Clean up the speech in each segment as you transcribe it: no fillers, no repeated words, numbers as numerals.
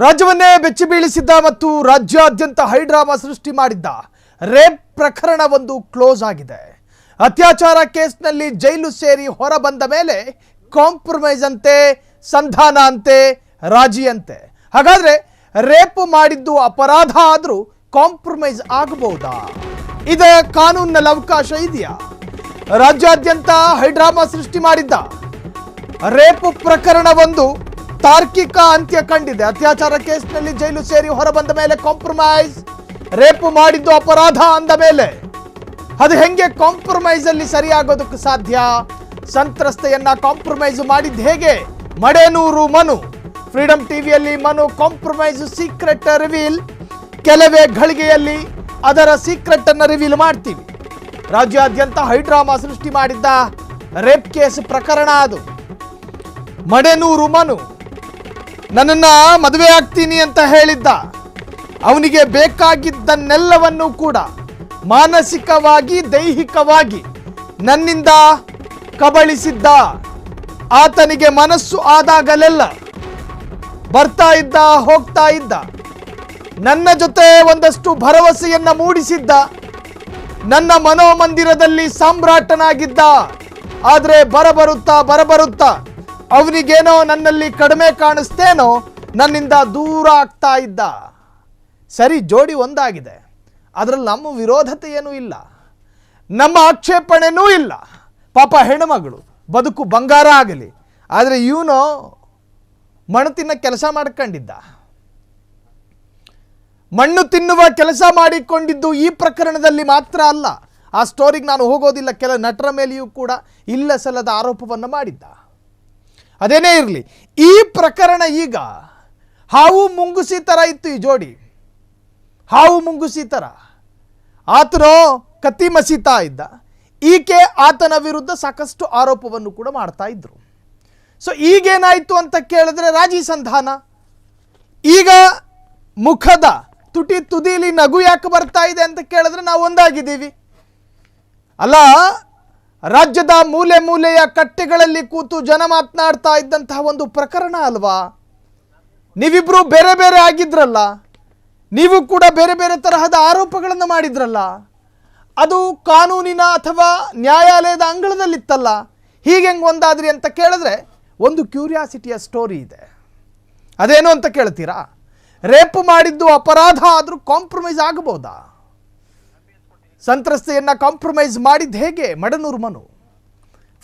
ರಾಜ್ಯವನ್ನೇ ಬೆಚ್ಚಿ ಬೀಳಿಸಿದ್ದ ಮತ್ತು ರಾಜ್ಯಾದ್ಯಂತ ಹೈಡ್ರಾಮಾ ಸೃಷ್ಟಿ ಮಾಡಿದ್ದ ರೇಪ್ ಪ್ರಕರಣವೊಂದು ಕ್ಲೋಸ್ ಆಗಿದೆ. ಅತ್ಯಾಚಾರ ಕೇಸ್ನಲ್ಲಿ ಜೈಲು ಸೇರಿ ಹೊರ ಬಂದ ಮೇಲೆ ಕಾಂಪ್ರಮೈಸ್ ಅಂತೆ, ಸಂಧಾನ ಅಂತೆ, ರಾಜಿ ಅಂತೆ. ಹಾಗಾದ್ರೆ ರೇಪ್ ಮಾಡಿದ್ದು ಅಪರಾಧ ಆದರೂ ಕಾಂಪ್ರಮೈಸ್ ಆಗಬಹುದಾ? ಇದೇ ಕಾನೂನಿನಲ್ಲಿ ಅವಕಾಶ ಇದೆಯಾ? ರಾಜ್ಯಾದ್ಯಂತ ಹೈಡ್ರಾಮಾ ಸೃಷ್ಟಿ ಮಾಡಿದ್ದ ರೇಪ್ ಪ್ರಕರಣವೊಂದು ತಾರ್ಕಿಕ ಅಂತ್ಯ ಕಂಡಿದೆ. ಅತ್ಯಾಚಾರ ಕೇಸ್ನಲ್ಲಿ ಜೈಲು ಸೇರಿ ಹೊರ ಬಂದ ಮೇಲೆ ಕಾಂಪ್ರಮೈಸ್, ರೇಪ್ ಮಾಡಿದ್ದು ಅಪರಾಧ ಅಂದ ಮೇಲೆ ಅದು ಹೆಂಗೆ ಕಾಂಪ್ರಮೈಸ್ ಅಲ್ಲಿ ಸರಿಯಾಗೋದಕ್ಕೆ ಸಾಧ್ಯ? ಸಂತ್ರಸ್ತೆಯನ್ನ ಕಾಂಪ್ರಮೈಸ್ ಮಾಡಿದ್ದು ಹೇಗೆ? ಮಡೇನೂರು ಮನು. ಫ್ರೀಡಂ ಟಿವಿಯಲ್ಲಿ ಮನು ಕಾಂಪ್ರಮೈಸ್ ಸೀಕ್ರೆಟ್ ರಿವೀಲ್. ಕೆಲವೇ ಘಳಿಗೆಯಲ್ಲಿ ಅದರ ಸೀಕ್ರೆಟ್ ಅನ್ನು ರಿವೀಲ್ ಮಾಡ್ತೀವಿ. ರಾಜ್ಯಾದ್ಯಂತ ಹೈಡ್ರಾಮಾ ಸೃಷ್ಟಿ ಮಾಡಿದ್ದ ರೇಪ್ ಕೇಸ್ ಪ್ರಕರಣ ಅದು. ಮಡೇನೂರು ಮನು ನನ್ನನ್ನ ಮದುವೆ ಆಗ್ತೀನಿ ಅಂತ ಹೇಳಿದ್ದ. ಅವನಿಗೆ ಬೇಕಾಗಿದ್ದನ್ನೆಲ್ಲವನ್ನೂ ಕೂಡ ಮಾನಸಿಕವಾಗಿ, ದೈಹಿಕವಾಗಿ ನನ್ನಿಂದ ಕಬಳಿಸಿದ್ದ. ಆತನಿಗೆ ಮನಸ್ಸು ಆದಾಗಲೆಲ್ಲ ಬರ್ತಾ ಇದ್ದ, ಹೋಗ್ತಾ ಇದ್ದ. ನನ್ನ ಜೊತೆ ಒಂದಷ್ಟು ಭರವಸೆಯನ್ನ ಮೂಡಿಸಿದ್ದ. ನನ್ನ ಮನೋಮಂದಿರದಲ್ಲಿ ಸಾಮ್ರಾಟನಾಗಿದ್ದ. ಆದರೆ ಬರಬರುತ್ತಾ ಅವನಿಗೇನೋ ನನ್ನಲ್ಲಿ ಕಡಿಮೆ ಕಾಣಿಸ್ತೇನೋ ನನ್ನಿಂದ ದೂರ ಆಗ್ತಾ ಇದ್ದ. ಸರಿ, ಜೋಡಿ ಒಂದಾಗಿದೆ. ಅದರಲ್ಲಿ ನಮ್ಮ ವಿರೋಧತೆ ಏನೂ ಇಲ್ಲ, ನಮ್ಮ ಆಕ್ಷೇಪಣೆನೂ ಇಲ್ಲ. ಪಾಪ ಹೆಣ್ಣುಮಗಳು, ಬದುಕು ಬಂಗಾರ ಆಗಲಿ. ಆದರೆ ಇವನು ಮಣ್ಣು ತಿನ್ನ ಕೆಲಸ ಮಾಡ್ಕೊಂಡಿದ್ದ. ಮಣ್ಣು ತಿನ್ನುವ ಕೆಲಸ ಮಾಡಿಕೊಂಡಿದ್ದು ಈ ಪ್ರಕರಣದಲ್ಲಿ ಮಾತ್ರ ಅಲ್ಲ. ಆ ಸ್ಟೋರಿಗೆ ನಾನು ಹೋಗೋದಿಲ್ಲ. ಕೆಲ ನಟರ ಮೇಲೆಯೂ ಕೂಡ ಇಲ್ಲ ಸಲ್ಲದ ಆರೋಪವನ್ನು ಮಾಡಿದ್ದ. ಅದೇನೇ ಇರಲಿ, ಈ ಪ್ರಕರಣ ಈಗ ಹಾವು ಮುಂಗುಸಿ ಥರ ಇತ್ತು. ಈ ಜೋಡಿ ಹಾವು ಮುಂಗುಸಿ ಥರ. ಆತನೋ ಕತ್ತಿ ಮಸೀತಾ ಇದ್ದ, ಈಕೆ ಆತನ ವಿರುದ್ಧ ಸಾಕಷ್ಟು ಆರೋಪವನ್ನು ಕೂಡ ಮಾಡ್ತಾ ಇದ್ರು. ಸೊ ಈಗೇನಾಯಿತು ಅಂತ ಕೇಳಿದ್ರೆ ರಾಜಿ ಸಂಧಾನ. ಈಗ ಮುಖದ ತುದಿಲಿ ನಗು ಯಾಕೆ ಬರ್ತಾ ಇದೆ ಅಂತ ಕೇಳಿದ್ರೆ ನಾವು ಒಂದಾಗಿದ್ದೀವಿ. ಅಲ್ಲ, ರಾಜ್ಯದ ಮೂಲೆ ಮೂಲೆಯ ಕಟ್ಟೆಗಳಲ್ಲಿ ಕೂತು ಜನ ಮಾತನಾಡ್ತಾ ಇದ್ದಂತಹ ಒಂದು ಪ್ರಕರಣ ಅಲ್ವಾ? ನೀವಿಬ್ರು ಬೇರೆ ಬೇರೆ ಆಗಿದ್ರಲ್ಲ, ನೀವು ಕೂಡ ಬೇರೆ ಬೇರೆ ತರಹದ ಆರೋಪಗಳನ್ನು ಮಾಡಿದ್ರಲ್ಲ. ಅದು ಕಾನೂನಿನ ಅಥವಾ ನ್ಯಾಯಾಲಯದ ಅಂಗಳದಲ್ಲಿತ್ತಲ್ಲ. ಹೀಗೆ ಒಂದಾದ್ರಿ ಅಂತ ಕೇಳಿದ್ರೆ ಒಂದು ಕ್ಯೂರಿಯಾಸಿಟಿಯ ಸ್ಟೋರಿ ಇದೆ. ಅದೇನು ಅಂತ ಕೇಳ್ತೀರಾ? ರೇಪ್ ಮಾಡಿದ್ದು ಅಪರಾಧ ಆದರೂ ಕಾಂಪ್ರಮೈಸ್ ಆಗಬಹುದಾ? ಸಂತ್ರಸ್ತೆಯನ್ನ ಕಾಂಪ್ರಮೈಸ್ ಮಾಡಿದ್ದು ಹೇಗೆ? ಮಡೇನೂರು ಮನು.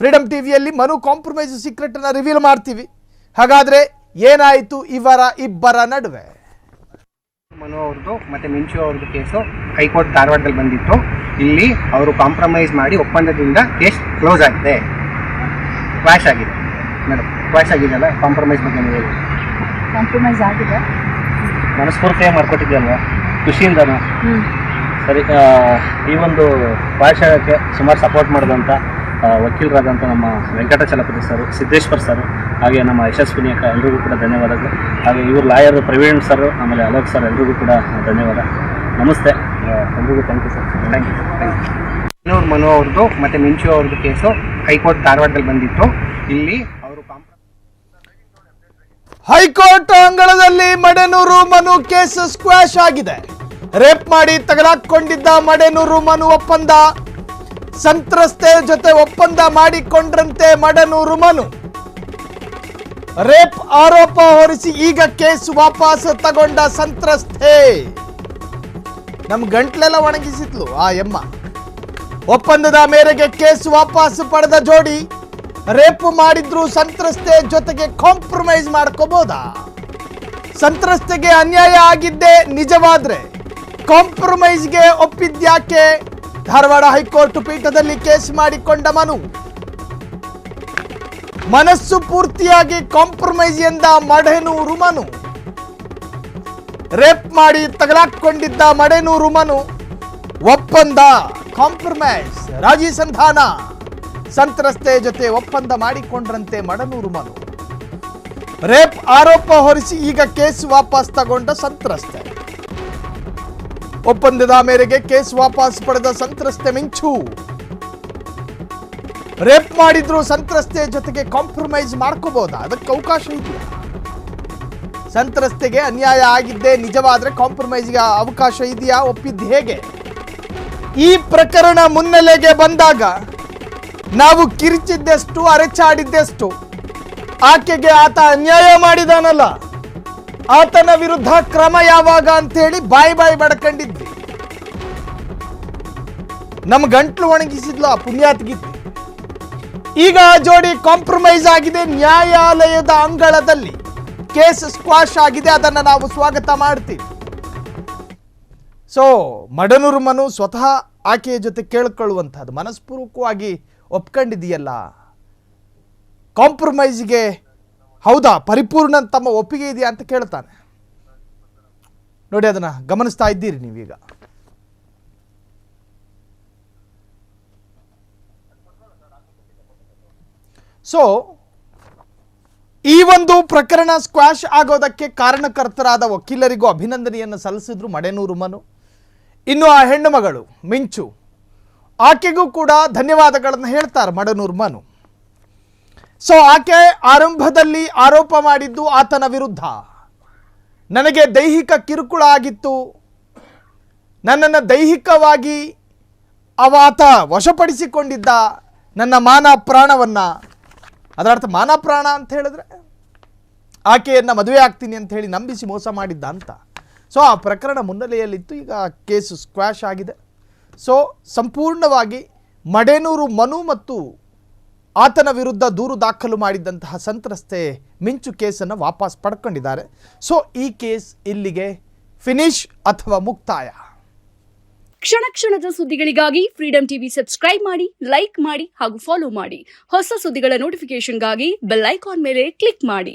ಫ್ರೀಡಂ ಟಿವಿಯಲ್ಲಿ ಮನು ಕಾಂಪ್ರಮೈಸ್ ಸೀಕ್ರೆಟ್ ಅನ್ನ ರಿವೀಲ್ ಮಾಡ್ತೀವಿ. ಹಾಗಾದ್ರೆ ಏನಾಯಿತು ಇಬ್ಬರ ನಡುವೆ? ಮನು ಅವ್ರದ್ದು ಮತ್ತೆ ಮಿಂಚು ಅವ್ರದ್ದು ಕೇಸು ಹೈಕೋರ್ಟ್ ಧಾರವಾಡದಲ್ಲಿ ಬಂದಿತ್ತು. ಇಲ್ಲಿ ಅವರು ಕಾಂಪ್ರಮೈಸ್ ಮಾಡಿ ಒಪ್ಪಂದದಿಂದ ಕೇಸ್ ಕ್ಲೋಸ್ ಆಗಿದೆ. ಕ್ವಾಶ್ ಆಗಿದೆ ಮೇಡಮ್, ಕ್ವಾಶ್ ಆಗಿದೆಯಲ್ಲ. ಕಾಂಪ್ರಮೈಸ್ ಬಗ್ಗೆ ನೀವು ಹೇಳಿ. ಕಾಂಪ್ರಮೈಸ್ ಆಗಿದೆ, ಮನಸ್ಫೂರ್ತಿಯಾಗಿ ಮಾಡ್ಕೊಟ್ಟಿದ್ಯಲ್ವಾ, ಖುಷಿಯಿಂದನೂ. ಸರಿ, ಈ ಒಂದು ಭಾಷಣಕ್ಕೆ ಸುಮಾರು ಸಪೋರ್ಟ್ ಮಾಡಿದಂಥ ವಕೀಲರಾದಂಥ ನಮ್ಮ ವೆಂಕಟಾಚಲಪತಿ ಸರ್, ಸಿದ್ದೇಶ್ವರ್ ಸರ್, ಹಾಗೆ ನಮ್ಮ ಯಶಸ್ವಿನಿ ಅಕ್ಕ, ಎಲ್ರಿಗೂ ಕೂಡ ಧನ್ಯವಾದಗಳು. ಹಾಗೆ ಇವರು ಲಾಯರ್ ಪ್ರವೀಣ್ ಸರ್, ಆಮೇಲೆ ಅಲೋಕ್ ಸರ್, ಎಲ್ರಿಗೂ ಕೂಡ ಧನ್ಯವಾದ. ನಮಸ್ತೆ, ಎಲ್ರಿಗೂ thank you sir. Thank you. Madenuru Manu ಅವ್ರದ್ದು ಮತ್ತೆ ಮಿಂಚು ಅವ್ರದ್ದು ಕೇಸು ಹೈಕೋರ್ಟ್ ಧಾರವಾಡದಲ್ಲಿ ಬಂದಿತ್ತು. ಇಲ್ಲಿ ಅವರು ಹೈಕೋರ್ಟ್ ಅಂಗಳದಲ್ಲಿ ಮಡೇನೂರು ಮನು ಕೇಸ್ ಸ್ಕ್ವಾಶ್ ಆಗಿದೆ. ರೇಪ್ ಮಾಡಿ ತಗಲಾಕೊಂಡಿದ್ದ ಮಡೇನೂರು ಮನು ಒಪ್ಪಂದ. ಸಂತ್ರಸ್ತೆ ಜೊತೆ ಒಪ್ಪಂದ ಮಾಡಿಕೊಂಡ್ರಂತೆ ಮಡೇನೂರು ಮನು. ರೇಪ್ ಆರೋಪ ಹೊರಿಸಿ ಈಗ ಕೇಸ್ ವಾಪಸ್ ತಗೊಂಡ ಸಂತ್ರಸ್ತೆ. ನಮ್ ಗಂಟ್ಲೆಲ್ಲ ಒಣಗಿಸಿದ್ಲು ಆ ಎಮ್ಮ. ಒಪ್ಪಂದದ ಮೇರೆಗೆ ಕೇಸ್ ವಾಪಸ್ ಪಡೆದ ಜೋಡಿ ರೇಪ್ ಮಾಡಿದ್ರು ಸಂತ್ರಸ್ತೆ ಜೊತೆಗೆ ಕಾಂಪ್ರಮೈಸ್ ಮಾಡ್ಕೋಬಹುದಾ? ಸಂತ್ರಸ್ತೆಗೆ ಅನ್ಯಾಯ ಆಗಿದ್ದೇ ನಿಜವಾದ್ರೆ ಕಾಂಪ್ರಮೈಸ್ಗೆ ಒಪ್ಪಿದ್ಯಾಕೆ? ಧಾರವಾಡ ಹೈಕೋರ್ಟ್ ಪೀಠದಲ್ಲಿ ಕೇಸ್ ಮಾಡಿಕೊಂಡ ಮನು ಮನಸ್ಸು ಪೂರ್ತಿಯಾಗಿ ಕಾಂಪ್ರಮೈಸ್ ಎಂದ ಮಡೇನೂರು ಮನು. ರೇಪ್ ಮಾಡಿ ತಗಲಾಕೊಂಡಿದ್ದ ಮಡೇನೂರು ಮನು ಒಪ್ಪಂದ, ಕಾಂಪ್ರಮೈಸ್, ರಾಜಿ ಸಂಧಾನ. ಸಂತ್ರಸ್ತೆ ಜೊತೆ ಒಪ್ಪಂದ ಮಾಡಿಕೊಂಡ್ರಂತೆ ಮಡೇನೂರು ಮನು. ರೇಪ್ ಆರೋಪ ಹೊರಿಸಿ ಈಗ ಕೇಸ್ ವಾಪಸ್ ತಗೊಂಡ ಸಂತ್ರಸ್ತೆ. ಒಪ್ಪಂದದ ಮೇರೆಗೆ ಕೇಸ್ ವಾಪಸ್ ಪಡೆದ ಸಂತ್ರಸ್ತೆ ಮಿಂಚು. ರೇಪ್ ಮಾಡಿದ್ರು ಸಂತ್ರಸ್ತೆ ಜೊತೆಗೆ ಕಾಂಪ್ರಮೈಸ್ ಮಾಡ್ಕೋಬಹುದಾ? ಅದಕ್ಕೆ ಅವಕಾಶ ಇದೆಯಾ? ಸಂತ್ರಸ್ತೆಗೆ ಅನ್ಯಾಯ ಆಗಿದ್ದೇ ನಿಜವಾದರೆ ಕಾಂಪ್ರಮೈಸ್ಗೆ ಅವಕಾಶ ಇದೆಯಾ, ಒಪ್ಪಿದ್ದು ಹೇಗೆ? ಈ ಪ್ರಕರಣ ಮುನ್ನೆಲೆಗೆ ಬಂದಾಗ ನಾವು ಕಿರಿಚಿದ್ದೆಷ್ಟು, ಅರೆಚಾಡಿದ್ದೆಷ್ಟು. ಆಕೆಗೆ ಆತ ಅನ್ಯಾಯ ಮಾಡಿದಾನಲ್ಲ, ಆತನ ವಿರುದ್ಧ ಕ್ರಮ ಯಾವಾಗ ಅಂತೇಳಿ ಬಾಯಿ ಬಡ್ಕೊಂಡಿದ್ವಿ. ನಮ್ಮ ಗಂಟ್ಲು ಒಣಗಿಸಿದ್ಲು ಆ ಪುಣ್ಯಾತ್ಗಿತ್ತಿ. ಈಗ ಜೋಡಿ ಕಾಂಪ್ರಮೈಸ್ ಆಗಿದೆ, ನ್ಯಾಯಾಲಯದ ಅಂಗಳದಲ್ಲಿ ಕೇಸ್ ಸ್ಕ್ವಾಶ್ ಆಗಿದೆ. ಅದನ್ನು ನಾವು ಸ್ವಾಗತ ಮಾಡ್ತೀವಿ. ಸೊ ಮಡನೂರು ಮನು ಸ್ವತಃ ಆಕೆಯ ಜೊತೆ ಕೇಳ್ಕೊಳ್ಳುವಂಥದ್ದು, ಮನಸ್ಪೂರ್ವಕವಾಗಿ ಒಪ್ಕೊಂಡಿದೆಯಲ್ಲ, ಕಾಂಪ್ರಮೈಸ್ಗೆ ಹೌದಾ ಪರಿಪೂರ್ಣ ತಮ್ಮ ಒಪ್ಪಿಗೆ ಇದೆಯಾ ಅಂತ ಕೇಳ್ತಾನೆ. ನೋಡಿ, ಅದನ್ನ ಗಮನಿಸ್ತಾ ಇದ್ದೀರಿ ನೀವೀಗ. ಸೊ ಈ ಒಂದು ಪ್ರಕರಣ ಸ್ಕ್ವಾಶ್ ಆಗೋದಕ್ಕೆ ಕಾರಣಕರ್ತರಾದ ವಕೀಲರಿಗೂ ಅಭಿನಂದನೆಯನ್ನು ಸಲ್ಲಿಸಿದ್ರು ಮಡೇನೂರು ಮನು. ಇನ್ನು ಆ ಹೆಣ್ಣು ಮಗಳು ಮಿಂಚು, ಆಕೆಗೂ ಕೂಡ ಧನ್ಯವಾದಗಳನ್ನು ಹೇಳ್ತಾರೆ ಮಡೇನೂರು ಮನು. ಸೊ ಆಕೆ ಆರಂಭದಲ್ಲಿ ಆರೋಪ ಮಾಡಿದ್ದು ಆತನ ವಿರುದ್ಧ, ನನಗೆ ದೈಹಿಕ ಕಿರುಕುಳ ಆಗಿತ್ತು, ನನ್ನನ್ನು ದೈಹಿಕವಾಗಿ ಆತ ವಶಪಡಿಸಿಕೊಂಡಿದ್ದ, ನನ್ನ ಮಾನ ಪ್ರಾಣವನ್ನು. ಅದರ ಅರ್ಥ ಮಾನ ಪ್ರಾಣ ಅಂತ ಹೇಳಿದ್ರೆ ಆಕೆಯನ್ನು ಮದುವೆ ಆಗ್ತೀನಿ ಅಂತ ಹೇಳಿ ನಂಬಿಸಿ ಮೋಸ ಮಾಡಿದ್ದ ಅಂತ. ಸೊ ಆ ಪ್ರಕರಣ ಮುನ್ನೆಲೆಯಲ್ಲಿತ್ತು. ಈಗ ಕೇಸು ಸ್ಕ್ವಾಶ್ ಆಗಿದೆ. ಸೊ ಸಂಪೂರ್ಣವಾಗಿ ಮಡೇನೂರು ಮನು ಮತ್ತು ಆತನ ವಿರುದ್ಧ ದೂರು ದಾಖಲು ಮಾಡಿದ್ದಂತಹ ಸಂತ್ರಸ್ತೆ ಮಿಂಚು ಕೇಸನ್ನು ವಾಪಸ್ ಪಡ್ಕೊಂಡಿದ್ದಾರೆ. ಸೊ ಈ ಕೇಸ್ ಇಲ್ಲಿಗೆ ಫಿನಿಶ್ ಅಥವಾ ಮುಕ್ತಾಯ. ಕ್ಷಣ ಕ್ಷಣದ ಸುದ್ದಿಗಳಿಗಾಗಿ ಫ್ರೀಡಂ ಟಿವಿ ಸಬ್ಸ್ಕ್ರೈಬ್ ಮಾಡಿ, ಲೈಕ್ ಮಾಡಿ ಹಾಗೂ ಫಾಲೋ ಮಾಡಿ. ಹೊಸ ಸುದ್ದಿಗಳ ನೋಟಿಫಿಕೇಶನ್ಗಾಗಿ ಬೆಲ್ ಐಕಾನ್ ಮೇಲೆ ಕ್ಲಿಕ್ ಮಾಡಿ.